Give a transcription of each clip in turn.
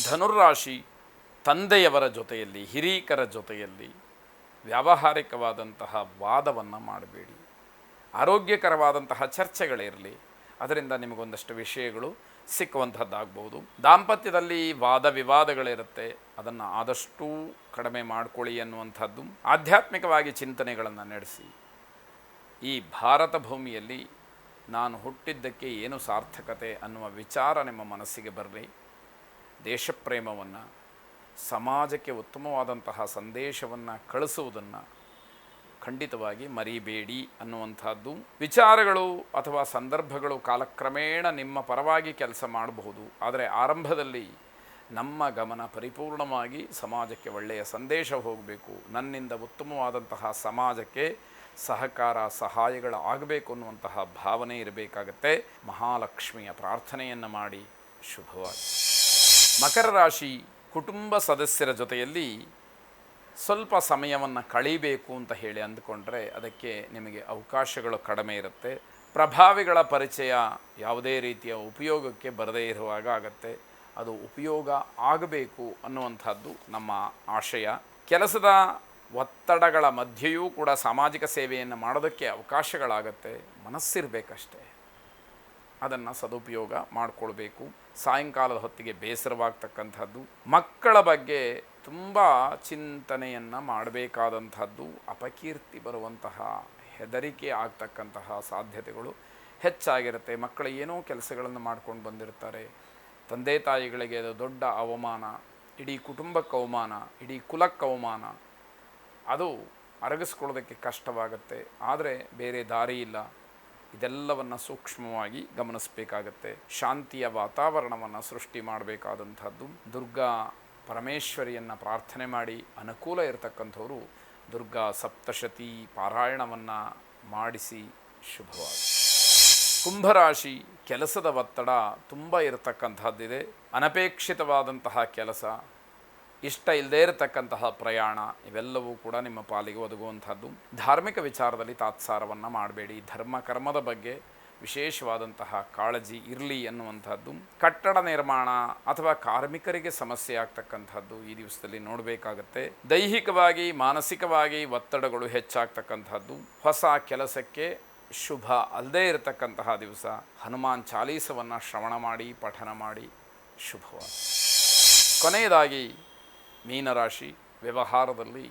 ಧನುರ್ರಾಶಿ, ತಂದೆಯವರ ಜೊತೆಯಲ್ಲಿ ಹಿರೀಕರ ಜೊತೆಯಲ್ಲಿ ವ್ಯಾವಹಾರಿಕವಾದಂತಹ ವಾದವನ್ನು ಮಾಡಬೇಡಿ. ಆರೋಗ್ಯಕರವಾದಂತಹ ಚರ್ಚೆಗಳಿರಲಿ, ಅದರಿಂದ ನಿಮಗೊಂದಷ್ಟು ವಿಷಯಗಳು ಸಿಕ್ಕುವಂಥದ್ದಾಗ್ಬೋದು. ದಾಂಪತ್ಯದಲ್ಲಿ ವಾದ ವಿವಾದಗಳಿರುತ್ತೆ, ಅದನ್ನು ಆದಷ್ಟು ಕಡಿಮೆ ಮಾಡಿಕೊಳ್ಳಿ ಅನ್ನುವಂಥದ್ದು. ಆಧ್ಯಾತ್ಮಿಕವಾಗಿ ಚಿಂತನೆಗಳನ್ನು ನಡೆಸಿ. ಈ ಭಾರತ ಭೂಮಿಯಲ್ಲಿ ನಾನು ಹುಟ್ಟಿದ್ದಕ್ಕೆ ಏನು ಸಾರ್ಥಕತೆ ಅನ್ನುವ ವಿಚಾರ ನಿಮ್ಮ ಮನಸ್ಸಿಗೆ ಬರಲಿ. ದೇಶಪ್ರೇಮವನ್ನು, ಸಮಾಜಕ್ಕೆ ಉತ್ತಮವಾದಂತಹ ಸಂದೇಶವನ್ನು ಕಳಿಸುವುದನ್ನು ಖಂಡಿತವಾಗಿ ಮರಿಬೇಡಿ ಅನ್ನುವಂಥದ್ದು. ವಿಚಾರಗಳು ಅಥವಾ ಸಂದರ್ಭಗಳು ಕಾಲಕ್ರಮೇಣ ನಿಮ್ಮ ಪರವಾಗಿ ಕೆಲಸ ಮಾಡಬಹುದು, ಆದರೆ ಆರಂಭದಲ್ಲಿ ನಮ್ಮ ಗಮನ ಪರಿಪೂರ್ಣವಾಗಿ ಸಮಾಜಕ್ಕೆ ಒಳ್ಳೆಯ ಸಂದೇಶ ಹೋಗಬೇಕು, ನನ್ನಿಂದ ಉತ್ತಮವಾದಂತಹ ಸಮಾಜಕ್ಕೆ ಸಹಕಾರ ಸಹಾಯಗಳು ಆಗಬೇಕು ಅನ್ನುವಂತಹ ಭಾವನೆ ಇರಬೇಕಾಗತ್ತೆ. ಮಹಾಲಕ್ಷ್ಮಿಯ ಪ್ರಾರ್ಥನೆಯನ್ನು ಮಾಡಿ. ಶುಭವಾಗಿ. ಮಕರ ರಾಶಿ, ಕುಟುಂಬ ಸದಸ್ಯರ ಜೊತೆಯಲ್ಲಿ ಸ್ವಲ್ಪ ಸಮಯವನ್ನು ಕಳೀಬೇಕು ಅಂತ ಹೇಳಿ ಅಂದುಕೊಂಡ್ರೆ ಅದಕ್ಕೆ ನಿಮಗೆ ಅವಕಾಶಗಳು ಕಡಿಮೆ ಇರುತ್ತೆ. ಪ್ರಭಾವಿಗಳ ಪರಿಚಯ ಯಾವುದೇ ರೀತಿಯ ಉಪಯೋಗಕ್ಕೆ ಬರದೇ ಇರುವಾಗ ಆಗತ್ತೆ. ಅದು ಉಪಯೋಗ ಆಗಬೇಕು ಅನ್ನುವಂಥದ್ದು ನಮ್ಮ ಆಶಯ. ಕೆಲಸದ ಒತ್ತಡಗಳ ಮಧ್ಯೆಯೂ ಕೂಡ ಸಾಮಾಜಿಕ ಸೇವೆಯನ್ನು ಮಾಡೋದಕ್ಕೆ ಅವಕಾಶಗಳಾಗತ್ತೆ. ಮನಸ್ಸಿರಬೇಕಷ್ಟೇ, ಅದನ್ನು ಸದುಪಯೋಗ ಮಾಡಿಕೊಳ್ಬೇಕು. ಸಾಯಂಕಾಲದ ಹೊತ್ತಿಗೆ ಬೇಸರವಾಗ್ತಕ್ಕಂಥದ್ದು, ಮಕ್ಕಳ ಬಗ್ಗೆ ತುಂಬ ಚಿಂತನೆಯನ್ನು ಮಾಡಬೇಕಾದಂಥದ್ದು, ಅಪಕೀರ್ತಿ ಬರುವಂತಹ ಹೆದರಿಕೆ ಆಗ್ತಕ್ಕಂತಹ ಸಾಧ್ಯತೆಗಳು ಹೆಚ್ಚಾಗಿರುತ್ತೆ. ಮಕ್ಕಳು ಏನೋ ಕೆಲಸಗಳನ್ನು ಮಾಡ್ಕೊಂಡು ಬಂದಿರ್ತಾರೆ, ತಂದೆ ತಾಯಿಗಳಿಗೆ ಅದು ದೊಡ್ಡ ಅವಮಾನ, ಇಡೀ ಕುಟುಂಬಕ್ಕೆ ಅವಮಾನ, ಇಡೀ ಕುಲಕ್ಕೆ ಅವಮಾನ. ಅದು ಅರಗಿಸ್ಕೊಳ್ಳೋದಕ್ಕೆ ಕಷ್ಟವಾಗುತ್ತೆ, ಆದರೆ ಬೇರೆ ದಾರಿ ಇಲ್ಲ. ಇದೆಲ್ಲವನ್ನು ಸೂಕ್ಷ್ಮವಾಗಿ ಗಮನಿಸಬೇಕಾಗತ್ತೆ. ಶಾಂತಿಯ ವಾತಾವರಣವನ್ನು ಸೃಷ್ಟಿ ಮಾಡಬೇಕಾದಂಥದ್ದು. ದುರ್ಗಾ ಪರಮೇಶ್ವರಿಯನ್ನು ಪ್ರಾರ್ಥನೆ ಮಾಡಿ. ಅನುಕೂಲ ಇರತಕ್ಕಂಥವರು ದುರ್ಗಾ ಸಪ್ತಶತಿ ಪಾರಾಯಣವನ್ನು ಮಾಡಿಸಿ. ಶುಭವಾಗಿ. ಕುಂಭರಾಶಿ, ಕೆಲಸದ ಒತ್ತಡ ತುಂಬ ಇರತಕ್ಕಂಥದ್ದಿದೆ. ಅನಪೇಕ್ಷಿತವಾದಂತಹ ಕೆಲಸ, ಇಷ್ಟ ಇಲ್ಲದೇ ಇರತಕ್ಕಂತಹ ಪ್ರಯಾಣ, ಇವೆಲ್ಲವೂ ಕೂಡ ನಿಮ್ಮ ಪಾಲಿಗೆ ಒದಗುವಂಥದ್ದು. ಧಾರ್ಮಿಕ ವಿಚಾರದಲ್ಲಿ ತಾತ್ಸಾರವನ್ನು ಮಾಡಬೇಡಿ. ಧರ್ಮ ಕರ್ಮದ ಬಗ್ಗೆ ವಿಶೇಷವಾದಂತಹ ಕಾಳಜಿ ಇರಲಿ ಅನ್ನುವಂಥದ್ದು. ಕಟ್ಟಡ ನಿರ್ಮಾಣ ಅಥವಾ ಕಾರ್ಮಿಕರಿಗೆ ಸಮಸ್ಯೆ ಆಗ್ತಕ್ಕಂಥದ್ದು ಈ ದಿವಸದಲ್ಲಿ ನೋಡಬೇಕಾಗತ್ತೆ. ದೈಹಿಕವಾಗಿ ಮಾನಸಿಕವಾಗಿ ಒತ್ತಡಗಳು ಹೆಚ್ಚಾಗ್ತಕ್ಕಂಥದ್ದು. ಹೊಸ ಕೆಲಸಕ್ಕೆ ಶುಭ ಅಲ್ಲದೇ ಇರತಕ್ಕಂತಹ ದಿವಸ. ಹನುಮಾನ್ ಚಾಲೀಸವನ್ನು ಶ್ರವಣ ಮಾಡಿ, ಪಠನ ಮಾಡಿ. ಶುಭವಾಗಿ. ಕೊನೆಯದಾಗಿ ಮೀನರಾಶಿ, ವ್ಯವಹಾರದಲ್ಲಿ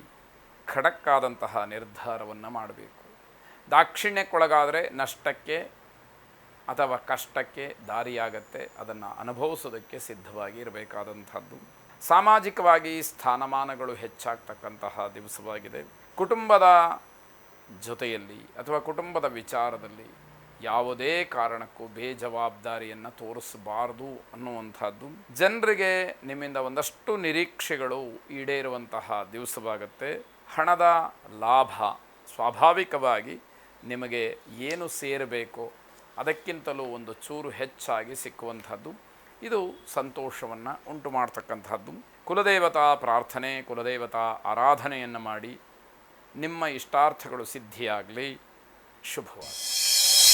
ಖಡಕ್ಕಾದಂತಹ ನಿರ್ಧಾರವನ್ನು ಮಾಡಬೇಕು. ದಾಕ್ಷಿಣ್ಯಕ್ಕೊಳಗಾದರೆ ನಷ್ಟಕ್ಕೆ ಅಥವಾ ಕಷ್ಟಕ್ಕೆ ದಾರಿಯಾಗತ್ತೆ. ಅದನ್ನು ಅನುಭವಿಸೋದಕ್ಕೆ ಸಿದ್ಧವಾಗಿ ಇರಬೇಕಾದಂಥದ್ದು. ಸಾಮಾಜಿಕವಾಗಿ ಸ್ಥಾನಮಾನಗಳು ಹೆಚ್ಚಾಗ್ತಕ್ಕಂತಹ ದಿವಸವಾಗಿದೆ. ಕುಟುಂಬದ ಜೊತೆಯಲ್ಲಿ ಅಥವಾ ಕುಟುಂಬದ ವಿಚಾರದಲ್ಲಿ ಯಾವುದೇ ಕಾರಣಕ್ಕೂ ಬೇಜವಾಬ್ದಾರಿಯನ್ನು ತೋರಿಸಬಾರ್ದು ಅನ್ನುವಂಥದ್ದು. ಜನರಿಗೆ ನಿಮ್ಮಿಂದ ಒಂದಷ್ಟು ನಿರೀಕ್ಷೆಗಳು ಈಡೇರುವಂತಹ ದಿವಸವಾಗುತ್ತೆ. ಹಣದ ಲಾಭ ಸ್ವಾಭಾವಿಕವಾಗಿ ನಿಮಗೆ ಏನು ಸೇರಬೇಕೋ ಅದಕ್ಕಿಂತಲೂ ಒಂದು ಚೂರು ಹೆಚ್ಚಾಗಿ ಸಿಕ್ಕುವಂಥದ್ದು. ಇದು ಸಂತೋಷವನ್ನು ಉಂಟು ಮಾಡ್ತಕ್ಕಂಥದ್ದು. ಕುಲದೇವತಾ ಪ್ರಾರ್ಥನೆ, ಕುಲದೇವತಾ ಆರಾಧನೆಯನ್ನು ಮಾಡಿ. ನಿಮ್ಮ ಇಷ್ಟಾರ್ಥಗಳು ಸಿದ್ಧಿಯಾಗಲಿ. ಶುಭವಾಗಿ.